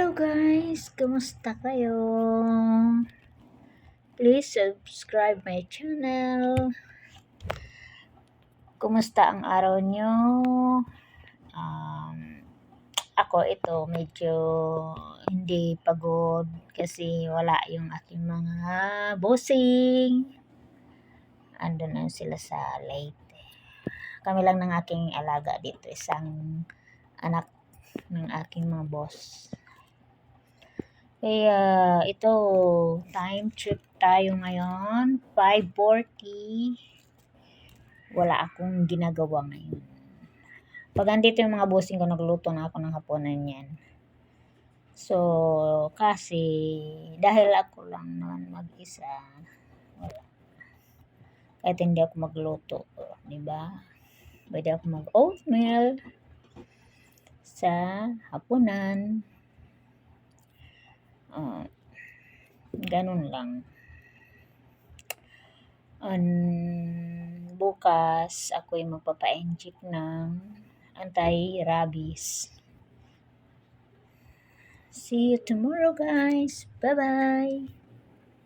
Hello guys, kumusta kayo? Please subscribe my channel. Kumusta ang araw nyo? Um, Ako ito medyo hindi pagod kasi wala yung aking mga bossing. Andun na sila sa Leyte. Kami lang ng aking alaga dito, isang anak ng aking mga boss. Kaya ito, time trip tayo ngayon, 5:40. Wala akong ginagawa ngayon. Pag andito yung mga bossing ko, nagluto na ako ng hapunan yan. So, kasi dahil ako lang naman mag-isa, wala. Kahit hindi ako magluto, diba? Pwede ako mag-oatmeal sa hapunan. Ganun lang. Bukas ako'y magpapa-inject ng anti-rabies. See you tomorrow guys. Bye-bye.